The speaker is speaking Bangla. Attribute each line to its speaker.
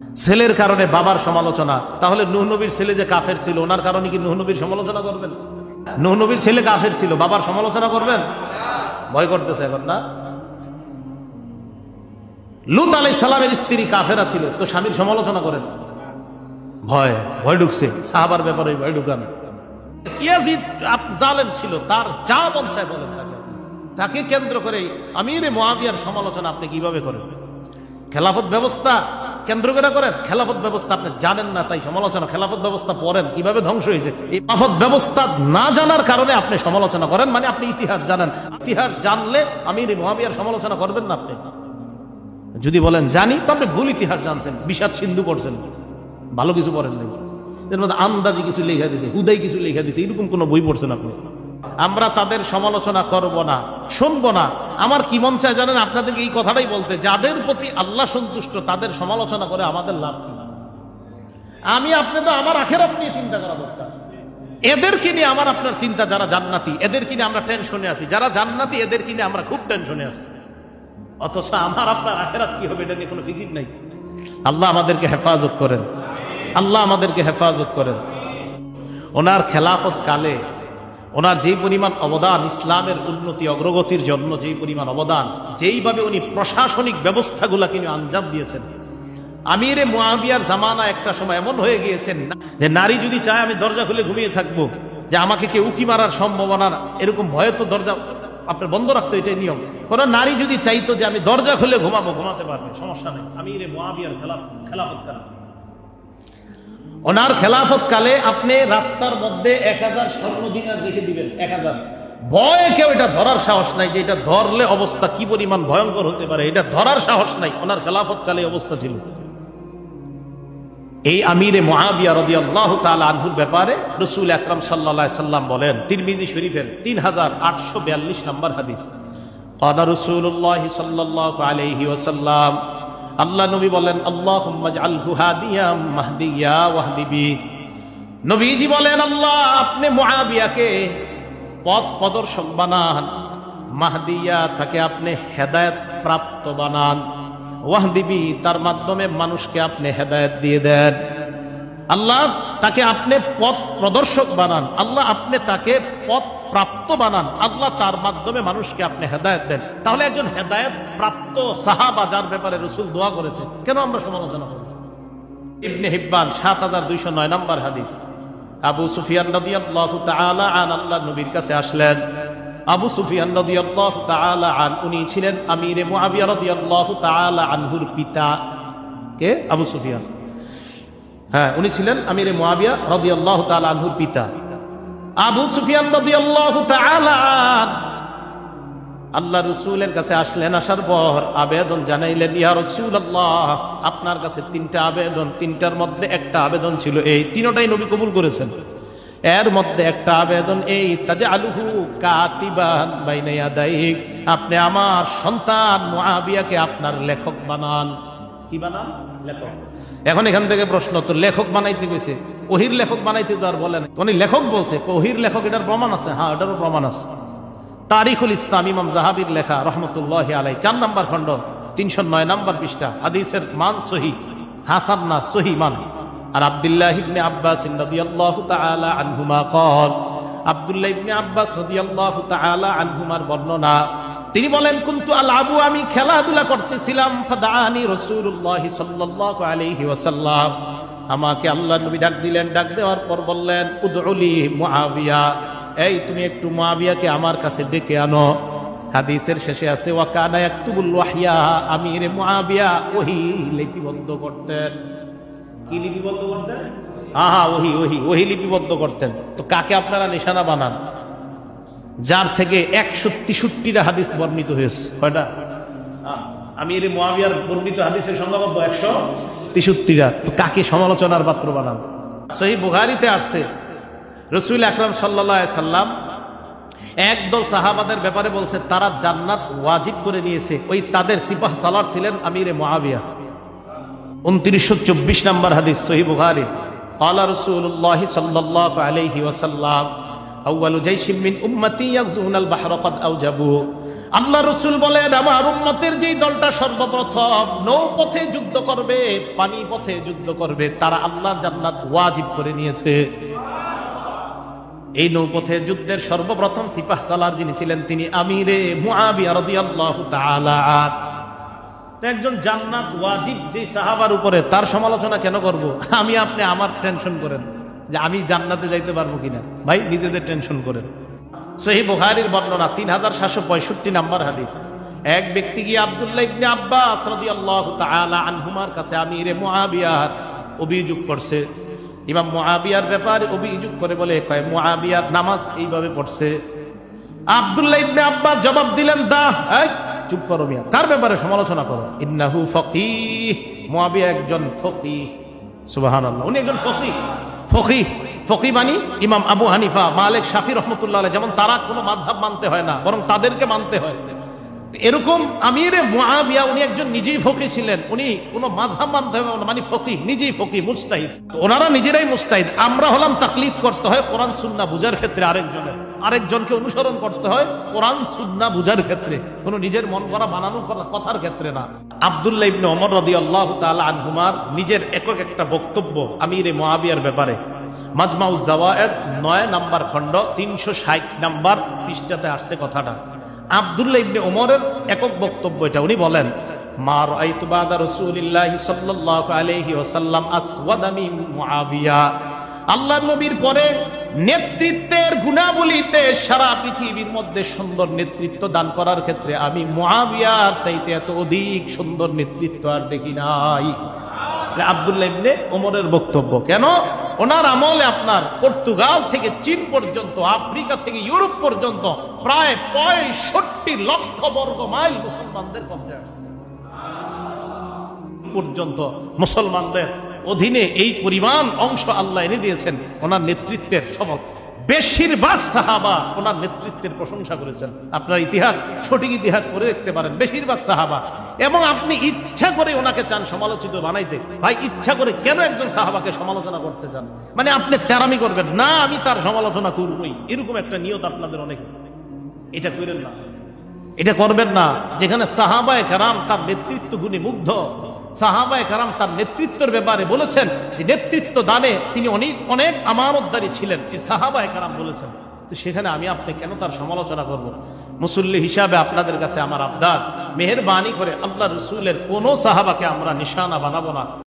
Speaker 1: ছেলের কারণে বাবার সমালোচনা, তাহলে নূহ নবীর ছেলে যে কাফের ছিল ওনার কারণে কি নূহ নবীর সমালোচনা করবেন? নূহ নবীর ছেলে কাফের ছিল, বাবার সমালোচনা করবেন? ভয় করতেছে এখন না? লূত আলাইহিস সালামের স্ত্রী কাফেরা ছিল, তো স্বামীর সমালোচনা করেন? ভয় ভয় ঢুকছে সাহাবার ব্যাপারে, ভয় ঢুকান। ইয়াজিদ জালেম ছিল, তার যা মন চায় বলেন তাকে কেন্দ্র করে আমিরে মুআবিয়ার সমালোচনা আপনি কিভাবে করেন? খেলাফত ব্যবস্থা কেন্দ্র করে করেন। খেলাফত ব্যবস্থা আপনি জানেন না তাই সমালোচনা, খেলাফত ব্যবস্থা পড়েন কিভাবে ধ্বংস হয়েছে। এই খেলাফত ব্যবস্থা না জানার কারণে আপনি সমালোচনা করেন, মানে আপনি ইতিহাস জানেন। ইতিহাস জানলে আমিরে মুআবিয়ার সমালোচনা করবেন না আপনি। যদি বলেন জানি তো আপনি ভুল ইতিহাস জানছেন, বিষাদ সিন্ধু পড়ছেন, ভালো কিছু পড়েন নাই। এর মধ্যে আন্দাজি কিছু লেখা দিয়েছে, হুদাই কিছু লেখা দিয়েছে, এরকম কোন বই পড়ছেন আপনি? আমরা তাদের সমালোচনা করব না, শুনবো না। আমার কি মন চায় জানেন আপনাদেরকে এই কথাটাই বলতে, যাদের প্রতি আল্লাহ সন্তুষ্ট তাদের সমালোচনা করে আমাদের লাভ কি? আমি আপনি তো আমার আখিরাত নিয়ে চিন্তা করা দরকার। এদেরকে নিয়ে আমার আপনার চিন্তা, যারা জান্নাতি এদেরকে নিয়ে আমরা টেনশনে আছি, যারা জান্নাতি এদেরকে নিয়ে আমরা খুব টেনশনে আছি, অথচ আমার আপনার আখিরাত কি হবে এটা নিয়ে কোনো ফিকির নাই। আল্লাহ আমাদেরকে হেফাজত করেন, আল্লাহ আমাদেরকে হেফাজত করেন। ওনার খেলাফত কালে ওনার যে পরিমাণ অবদান, ইসলামের উন্নতি অগ্রগতির জন্য যে পরিমাণ অবদান, যেইভাবে উনি প্রশাসনিক ব্যবস্থাগুলা তিনি আঞ্জাম দিয়েছেন। আমিরে মুআবিয়ার জামানা একটা সময় এমন হয়ে গিয়েছেন যে নারী যদি চায় আমি দরজা খুলে ঘুমিয়ে থাকবো, যে আমাকে কেউ উকি মারার সম্ভাবনা, এরকম ভয়ে তো দরজা আপনার বন্ধ রাখতো, এটাই নিয়ম। কোন নারী যদি চাইতো যে আমি দরজা খুলে ঘুমাবো, ঘুমাতে পারবে, সমস্যা নেই। আমিরে মুআবিয়ার খেলাফত কালে, ওনার খেলাফত কালে আপনি রাস্তার মধ্যে 1000 স্বর্ণ দিনার রেখে দিবেন, 1000, ভয়ে কেউ এটা ধরার সাহস নাই, যে এটা ধরলে অবস্থা কি পরিমাণ ভয়ঙ্কর হতে পারে, এটা ধরার সাহস নাই। ওনার খেলাফত কালে অবস্থা ছিল। এই আমিরে মুআবিয়া রাদিয়াল্লাহু তাআলা আনহুর ব্যাপারে রাসূল আকরাম সাল্লাল্লাহু আলাইহি সাল্লাম বলেন, তিরমিজি শরীফের 3842 নম্বর হাদিস, ক্বালা রাসূলুল্লাহ সাল্লাল্লাহু আলাইহি ওয়াসাল্লাম, আল্লাহ নবী বলেন, আল্লাহুম্মা জাআলহু হাদিয়াম মাহদিয়া ওয়াহদিবি। নবীজি বলেন, আল্লাহ আপনি মুআবিয়াকে পথ প্রদর্শক বানান, মাহদিয়া তাকে আপনি হেদায়েত প্রাপ্ত বানান, ওয়াহদিবি তার মাধ্যমে মানুষকে আপনি হেদায়েত দিয়ে দেন। আল্লাহ তাকে আপনি পথ প্রদর্শক বানান, আল্লাহ আপনি তাকে পথ প্রাপ্ত বানান, আল্লাহ তার মাধ্যমে মানুষকে আপনি হেদায়েত দেন। তাহলে একজন হেদায়েত প্রাপ্ত সাহাবা যার ব্যাপারে রাসূল দোয়া করেছে, কেন আমরা সমালোচনা করব? ইবনে হিব্বান 7209 নম্বর হাদিস, আবু সুফিয়ান রাদিয়াল্লাহু তাআলা আন আল্লাহ নবীর কাছে আসলেন। আবু সুফিয়ান রাদিয়াল্লাহু তাআলা আন উনি ছিলেন আমিরে মুআবিয়া রাদিয়াল্লাহু তাআলা আনহুর পিতা। কে? আবু সুফিয়ান। হ্যাঁ, উনি ছিলেন আমিরে মুআবিয়া রাদিয়াল্লাহু তাআলা আনহুর পিতা। আবু সুফিয়ান রাদিয়াল্লাহু তাআলা আল্লাহ রাসূলের কাছে আসলেন, আসার পর আবেদন জানাইলেন, ইয়া রাসূলুল্লাহ আপনার কাছে 3টা আবেদন, 3টার মধ্যে একটা আবেদন ছিল এই, 3টাই নবী কবুল করেছেন। এর মধ্যে একটা আবেদন এই, তাজআলুহু কাতিবান বাইনা ইয়াদাইক, আপনি আমার সন্তান মুআবিয়াকে আপনার লেখক বানান। কি বানান? লেখক। এখন এখান থেকে প্রশ্ন, তো লেখক বানাইতে গেছে, ওহির লেখক বানাইতে তো আর বলেন, উনি লেখক বলছে, ওহির লেখক, এটার প্রমাণ আছে? হ্যাঁ, এটারও প্রমাণ আছে। তারিখুল ইসলাম ইমাম যাহাবির লেখা রহমতুল্লাহি আলাইহি 4 নম্বর খণ্ড 309 নম্বর পৃষ্ঠা, হাদিসের মান সহিহ, হাসান না সহিহ মান। আর আব্দুল্লাহ ইবনে আব্বাস রাদিয়াল্লাহু তাআলা আনহুমা قال, আব্দুল্লাহ ইবনে আব্বাস রাদিয়াল্লাহু তাআলা আনহুমার বর্ণনা, তিনি বলেন, কুনতু আলআবু, আমি খেলাধুলা করতেছিলাম, ফাদাআনি রাসূলুল্লাহ সাল্লাল্লাহু আলাইহি ওয়াসাল্লাম, আমাকে আল্লাহর নবী ডাক দিলেন। ডাক দেওয়ার পর বললেন, উদউলি মুআবিয়া, এই তুমি একটু মুআবিয়াকে আমার কাছে ডেকে আনো। হাদিসের শেষে আছে, ওয়া কানা ইয়াকতুবুল ওয়াহইয়া, আমিরে মুআবিয়া ওহী লিপিবদ্ধ করতেন। কি লিপিবদ্ধ করতেন? ওহী লিপিবদ্ধ করতেন। তো কাকে আপনারা নিশানা বানান? যার থেকে 163টা হাদিস বর্ণিত হয়েছে। কয়টা? আমিরে মুআবিয়ার বর্ণিত হাদিসের সংখ্যা কত? 163টা। তো কাকে সমালোচনার পাত্র বানান? সহিহ বুখারীতে আসছে, রাসূল আকরাম সাল্লাল্লাহু আলাইহি সাল্লাম একদল সাহাবাদের ব্যাপারে বলছে তারা জান্নাত ওয়াজিব করে নিয়েছে, ওই তাদের সিপাহ সালার ছিলেন আমিরে মুআবিয়া। 2924 নম্বর হাদিস, সহিহ বুখারী। ক্বালা রাসূলুল্লাহ সাল্লাল্লাহু আলাইহি ওয়াসাল্লাম, আউয়ালু জাইশিম মিন উম্মতি ইয়াগযুনাল বাহরা ক্বাদ আওজাবু, আল্লাহ রসুল বলেন, আমার উম্মতের যেই দলটা সর্বপ্রথম নৌপথে যুদ্ধ করবে, পানি পথে যুদ্ধ করবে, তারা আল্লাহর জান্নাত ওয়াজিব করে নিয়েছে। এই নৌপথে যুদ্ধের সর্বপ্রথম সিপাহ সালার যিনি ছিলেন, তিনি আমিরে মুআবিয়া রাদিয়াল্লাহু তাআলা। একজন জান্নাত ওয়াজিব যে সাহাবার উপরে, তার সমালোচনা কেন করব? আমি আপনি আমার টেনশন করেন যে আমি জান্নাতে যাইতে পারবো কিনা। ভাই নিজেদের টেনশন করেন। সহিহ বুখারীর বর্ণনা 3765 নাম্বার হাদিস। এক ব্যক্তি গিয়ে আব্দুল্লাহ ইবনে আব্বাস রাদিয়াল্লাহু তাআলা আনহুমার কাছে আমিরে মুআবিয়ার অভিযোগ করছে। ইমাম মুআবিয়ার ব্যাপারে অভিযোগ করে বলে, কয় মুআবিয়ার নামাজ এইভাবে পড়ছে। আব্দুল্লাহ ইবনে আব্বাস জবাব দিলেন, এই চুপ করো মিয়া, কার ব্যাপারে সমালোচনা করো? ইন্নাহু ফাকিহ, মুআবিয়া একজন ফকিহ। সুবহানাল্লাহ, উনি একজন ফকিহ। ফকিহ, ফকিহ মানে ইমাম আবু হানিফা, মালিক, শাফি রহমতুল্লাহ আলাইহি, যেমন তারা কোনো মাযহাব মানতে হয় না, বরং তাদেরকে মানতে হয়। এরকম আমিরে মুআবিয়া উনি একজন নিজেই ফকিহ ছিলেন। উনি কোনো মাযহাব মানতে হবে না, মানে ফকিহ, নিজেই ফকিহ, মুজতাহিদ। ওনারা নিজেরাই মুজতাহিদ। আমরা হলাম তাকলিদ করতে হয় কোরআন সুন্নাহ বুঝার ক্ষেত্রে আরেকজনকে অনুসরণ করতে হয় কোরআন সুন্নাহ বুঝার ক্ষেত্রে, কোনো নিজের মন করা বানানো কথার ক্ষেত্রে না। আব্দুল্লাহ ইবনে ওমর রাদিয়াল্লাহু তাআলা আনহুমার নিজের একক একটা বক্তব্য আমিরে মুআবিয়ার ব্যাপারে, মাজমাউজ জাওয়ায়েদ 9 নাম্বার খণ্ড 360 নাম্বার পৃষ্ঠাতে আসছে কথাটা। আব্দুল্লাহ ইবনে ওমরের একক বক্তব্য এটা। উনি বলেন, মা রাআইতু বাদা রাসূলিল্লাহি সাল্লাল্লাহু আলাইহি ওয়াসাল্লাম আসওয়াদা মিন মুআবিয়া। আল্লাহর নবীর পরে নেতৃত্বের গুণাবলীতে সারা পৃথিবীর মধ্যে সুন্দর নেতৃত্ব দান করার ক্ষেত্রে আমি মুআবিয়ার চাইতে এত অধিক সুন্দর নেতৃত্ব আর দেখি নাই। আব্দুল্লাহ ইবনে ওমরের বক্তব্য। কেন? ওনার আমলে আপনার পর্তুগাল থেকে চীন পর্যন্ত, আফ্রিকা থেকে ইউরোপ পর্যন্ত প্রায় 65 লক্ষ বর্গ মাইল মুসলমানদের কবজায় পর্যন্ত মুসলমানদের অধীনে এই পরিমাণ অংশ আল্লাহ এনে দিয়েছেন ওনার নেতৃত্বের। সফল বেশিরভাগ সাহাবা ওনার নেতৃত্বের প্রশংসা করেছেন। আপনার ইতিহাস, সঠিক ইতিহাস পড়ে দেখতে পারেন, বেশিরভাগ সাহাবা। এবং আপনি ইচ্ছা করে ওনাকে চান সমালোচিত বানাইতে, ভাই ইচ্ছা করে কেন একজন সাহাবাকে সমালোচনা করতে চান? মানে আপনি তেরামি করবেন না, আমি তার সমালোচনা করবই, এরকম একটা নিয়ত আপনাদের অনেক। এটা করেন না, এটা করবেন না। যেখানে সাহাবায়ে কেরাম তার নেতৃত্ব গুণে মুগ্ধ, সাহাবায়ে কেরাম তার নেতৃত্বের ব্যাপারে বলেছেন যে নেতৃত্ব দানে তিনি অনেক আমানতদারী ছিলেন, যে সাহাবায়ে কেরাম বলেছেন, তো সেখানে আমি আপনি কেন তার সমালোচনা করব? মুসল্লি হিসাবে আপনাদের কাছে আমার আবদার, মেহেরবানি করে আল্লাহ রসুলের কোন সাহাবাকে আমরা নিশানা বানাবো না।